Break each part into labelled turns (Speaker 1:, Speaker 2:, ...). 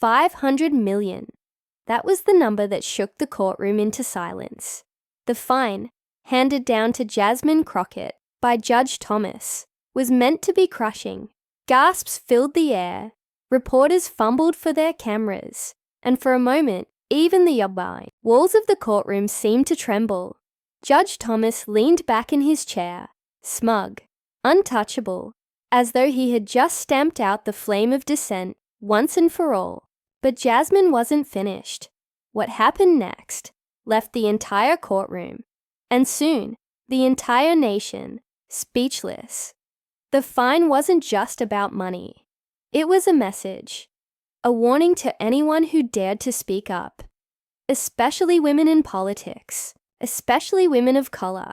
Speaker 1: $500 million. That was the number that shook the courtroom into silence. The fine, handed down to Jasmine Crockett by Judge Thomas, was meant to be crushing. Gasps filled the air. Reporters fumbled for their cameras, and for a moment, even the walls of the courtroom seemed to tremble. Judge Thomas leaned back in his chair, smug, untouchable, as though he had just stamped out the flame of dissent once and for all. But Jasmine wasn't finished. What happened next left the entire courtroom, and soon the entire nation, speechless. The fine wasn't just about money. It was a message, a warning to anyone who dared to speak up, especially women in politics, especially women of color.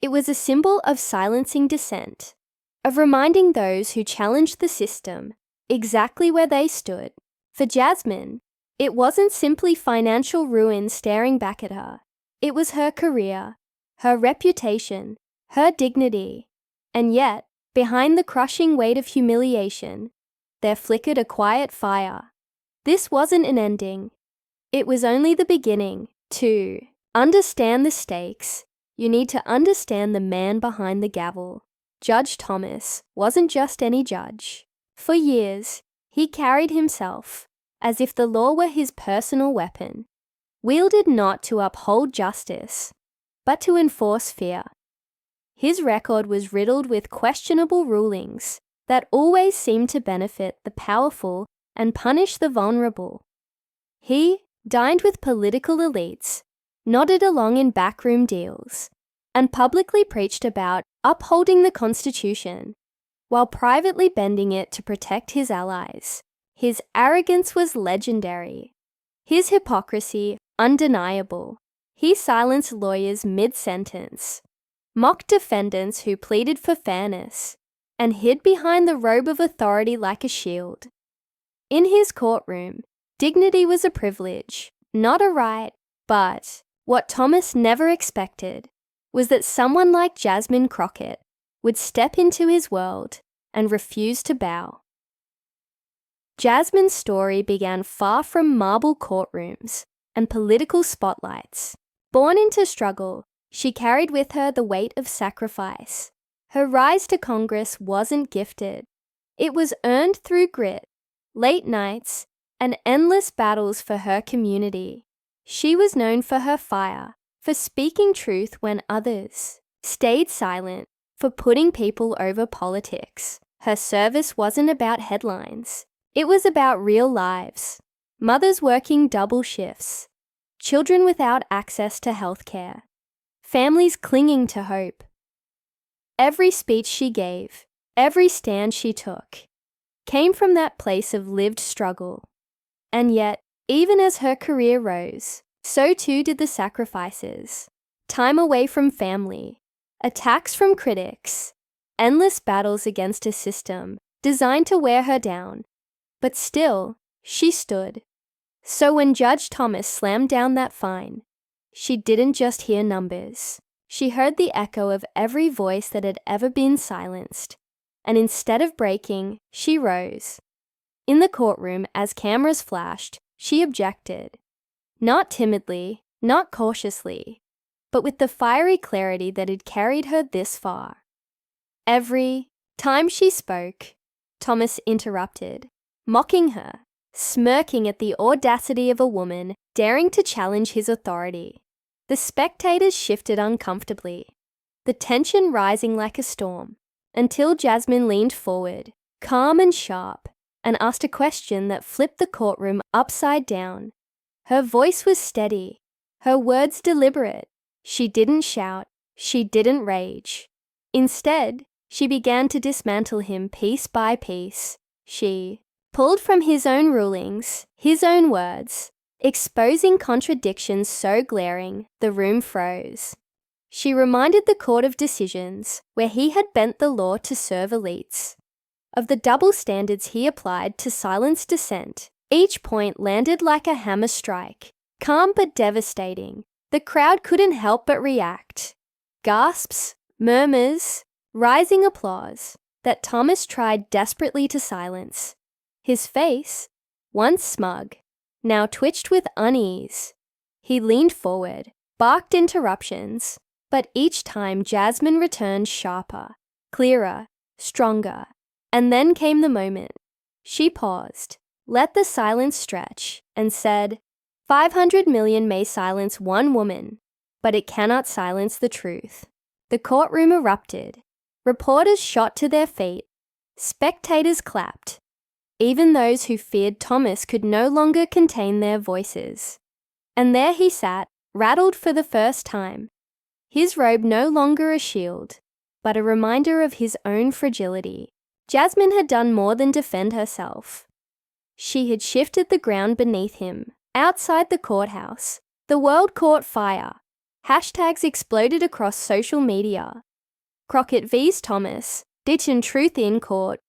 Speaker 1: It was a symbol of silencing dissent, of reminding those who challenged the system exactly where they stood. For Jasmine, it wasn't simply financial ruin staring back at her. It was her career, her reputation, her dignity. And yet, behind the crushing weight of humiliation, there flickered a quiet fire. This wasn't an ending. It was only the beginning. To understand the stakes, you need to understand the man behind the gavel. Judge Thomas wasn't just any judge. For years, he carried himself as if the law were his personal weapon, wielded not to uphold justice, but to enforce fear. His record was riddled with questionable rulings that always seemed to benefit the powerful and punish the vulnerable. He dined with political elites, nodded along in backroom deals, and publicly preached about upholding the Constitution, while privately bending it to protect his allies. His arrogance was legendary. His hypocrisy undeniable. He silenced lawyers mid-sentence, mocked defendants who pleaded for fairness, and hid behind the robe of authority like a shield. In his courtroom, dignity was a privilege, not a right. But what Thomas never expected was that someone like Jasmine Crockett would step into his world and refuse to bow. Jasmine's story began far from marble courtrooms and political spotlights. Born into struggle, she carried with her the weight of sacrifice. Her rise to Congress wasn't gifted. It was earned through grit, late nights, and endless battles for her community. She was known for her fire, for speaking truth when others stayed silent, for putting people over politics. Her service wasn't about headlines. It was about real lives. Mothers working double shifts, children without access to healthcare, families clinging to hope. Every speech she gave, every stand she took, came from that place of lived struggle. And yet, even as her career rose, so too did the sacrifices. Time away from family, attacks from critics, endless battles against a system designed to wear her down. But still, she stood. So when Judge Thomas slammed down that fine, she didn't just hear numbers. She heard the echo of every voice that had ever been silenced. And instead of breaking, she rose. In the courtroom, as cameras flashed, she objected. Not timidly, not cautiously, but with the fiery clarity that had carried her this far. Every time she spoke, Thomas interrupted, mocking her, smirking at the audacity of a woman daring to challenge his authority. The spectators shifted uncomfortably, the tension rising like a storm, until Jasmine leaned forward, calm and sharp, and asked a question that flipped the courtroom upside down. Her voice was steady, her words deliberate. She didn't shout, she didn't rage. Instead, she began to dismantle him piece by piece. She pulled from his own rulings, his own words, exposing contradictions so glaring the room froze. She reminded the court of decisions where he had bent the law to serve elites, of the double standards he applied to silence dissent. Each point landed like a hammer strike, calm but devastating. The crowd couldn't help but react. Gasps, murmurs, rising applause that Thomas tried desperately to silence. His face, once smug, now twitched with unease. He leaned forward, barked interruptions, but each time Jasmine returned sharper, clearer, stronger. And then came the moment. She paused, let the silence stretch, and said, 500 million may silence one woman, but it cannot silence the truth. The courtroom erupted. Reporters shot to their feet. Spectators clapped. Even those who feared Thomas could no longer contain their voices. And there he sat, rattled for the first time. His robe no longer a shield, but a reminder of his own fragility. Jasmine had done more than defend herself. She had shifted the ground beneath him. Outside the courthouse, the world caught fire. Hashtags exploded across social media. Crockett vs. Thomas, ditching truth in court.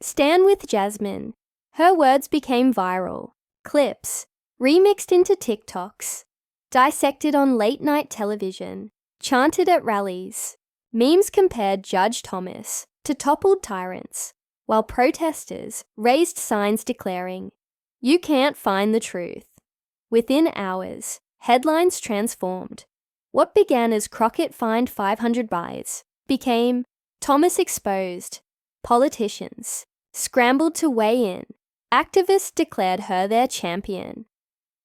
Speaker 1: Stand with Jasmine. Her words became viral. Clips, remixed into TikToks, dissected on late-night television, chanted at rallies. Memes compared Judge Thomas to toppled tyrants, while protesters raised signs declaring, "You can't find the truth." Within hours, headlines transformed. What began as Crockett fined 500 buys became Thomas exposed. Politicians scrambled to weigh in. Activists declared her their champion.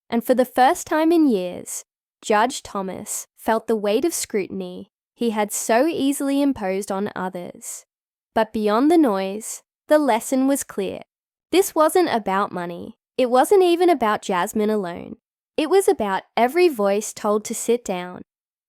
Speaker 1: And for the first time in years, Judge Thomas felt the weight of scrutiny he had so easily imposed on others. But beyond the noise, the lesson was clear. This wasn't about money. It wasn't even about Jasmine alone. It was about every voice told to sit down,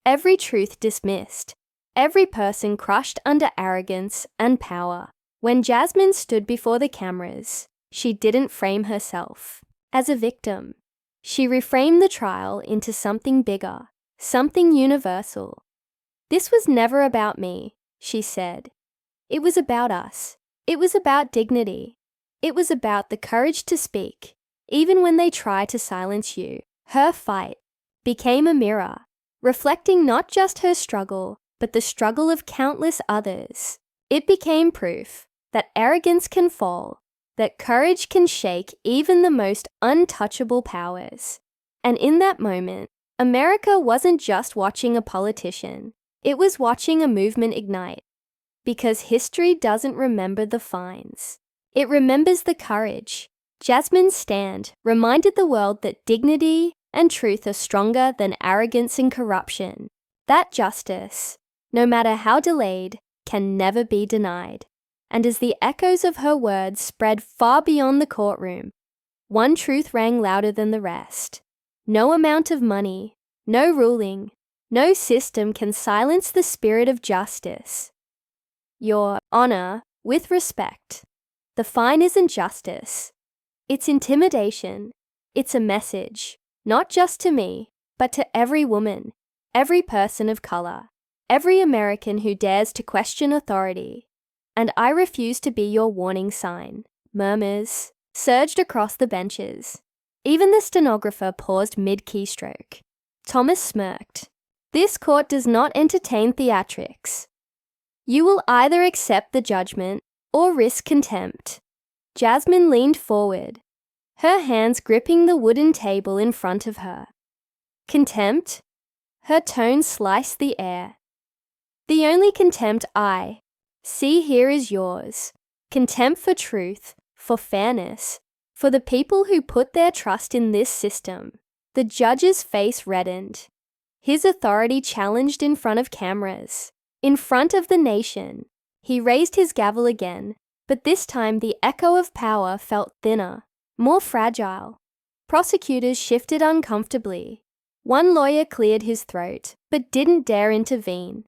Speaker 1: every truth dismissed, every person crushed under arrogance and power. When Jasmine stood before the cameras, she didn't frame herself as a victim. She reframed the trial into something bigger, something universal. "This was never about me," she said. "It was about us. It was about dignity. It was about the courage to speak, even when they try to silence you." Her fight became a mirror, reflecting not just her struggle, but the struggle of countless others. It became proof that arrogance can fall, that courage can shake even the most untouchable powers. And in that moment, America wasn't just watching a politician, it was watching a movement ignite. Because history doesn't remember the fines. It remembers the courage. Jasmine's stand reminded the world that dignity and truth are stronger than arrogance and corruption. That justice, no matter how delayed, can never be denied. And as the echoes of her words spread far beyond the courtroom, one truth rang louder than the rest. No amount of money, no ruling, no system can silence the spirit of justice. Your honor, with respect. The fine isn't justice. It's intimidation. It's a message, not just to me, but to every woman, every person of color, every American who dares to question authority. And I refuse to be your warning sign. Murmurs surged across the benches. Even the stenographer paused mid-keystroke. Thomas smirked. This court does not entertain theatrics. You will either accept the judgment or risk contempt. Jasmine leaned forward, her hands gripping the wooden table in front of her. Contempt? Her tone sliced the air. The only contempt I see here is yours. Contempt for truth, for fairness, for the people who put their trust in this system. The judge's face reddened. His authority challenged in front of cameras, in front of the nation. He raised his gavel again, but this time the echo of power felt thinner, more fragile. Prosecutors shifted uncomfortably. One lawyer cleared his throat, but didn't dare intervene.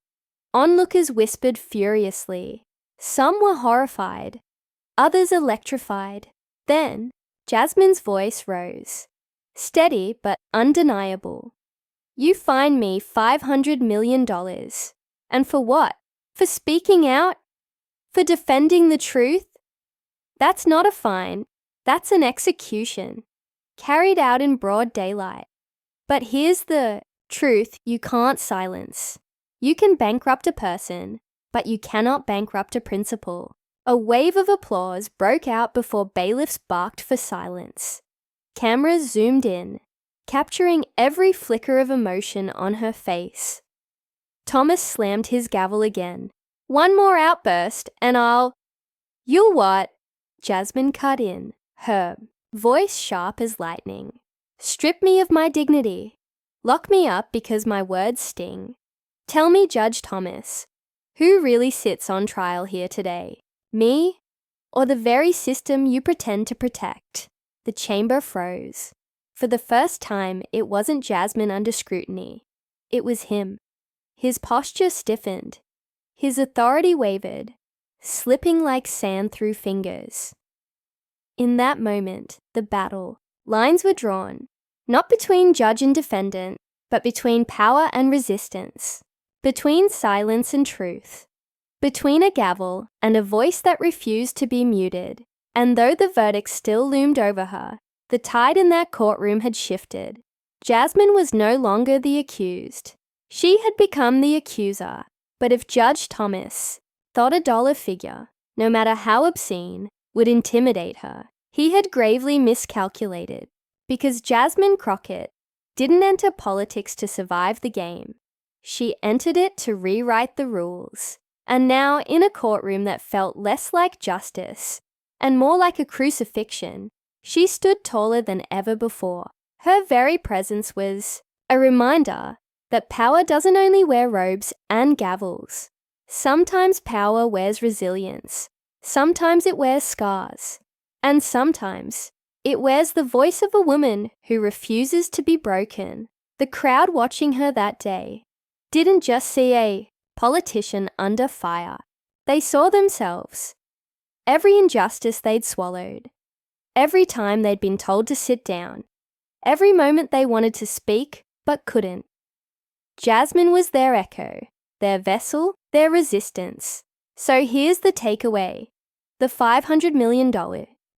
Speaker 1: Onlookers whispered furiously. Some were horrified, others electrified. Then, Jasmine's voice rose, steady but undeniable. You fine me $500 million. And for what? For speaking out? For defending the truth? That's not a fine. That's an execution, carried out in broad daylight. But here's the truth you can't silence. You can bankrupt a person, but you cannot bankrupt a principle. A wave of applause broke out before bailiffs barked for silence. Cameras zoomed in, capturing every flicker of emotion on her face. Thomas slammed his gavel again. "One more outburst, and I'll—" "You'll what?" Jasmine cut in, her voice sharp as lightning. "Strip me of my dignity. Lock me up because my words sting. Tell me, Judge Thomas, who really sits on trial here today? Me, or the very system you pretend to protect?" The chamber froze. For the first time, it wasn't Jasmine under scrutiny. It was him. His posture stiffened. His authority wavered, slipping like sand through fingers. In that moment, the battle lines were drawn, not between judge and defendant, but between power and resistance, between silence and truth, between a gavel and a voice that refused to be muted. And though the verdict still loomed over her, the tide in that courtroom had shifted. Jasmine was no longer the accused. She had become the accuser. But if Judge Thomas thought a dollar figure, no matter how obscene, would intimidate her, he had gravely miscalculated, because Jasmine Crockett didn't enter politics to survive the game. She entered it to rewrite the rules. And now, in a courtroom that felt less like justice and more like a crucifixion, she stood taller than ever before. Her very presence was a reminder that power doesn't only wear robes and gavels. Sometimes power wears resilience. Sometimes it wears scars. And sometimes it wears the voice of a woman who refuses to be broken. The crowd watching her that day didn't just see a politician under fire. They saw themselves. Every injustice they'd swallowed. Every time they'd been told to sit down. Every moment they wanted to speak but couldn't. Jasmine was their echo, their vessel, their resistance. So here's the takeaway. The $500 million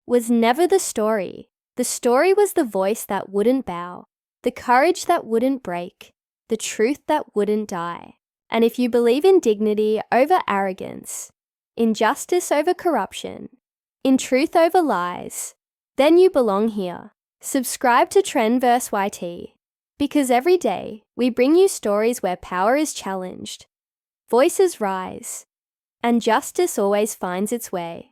Speaker 1: was never the story. The story was the voice that wouldn't bow, the courage that wouldn't break, the truth that wouldn't die. And if you believe in dignity over arrogance, in justice over corruption, in truth over lies, then you belong here. Subscribe to Trendverse YT, because every day we bring you stories where power is challenged, voices rise, and justice always finds its way.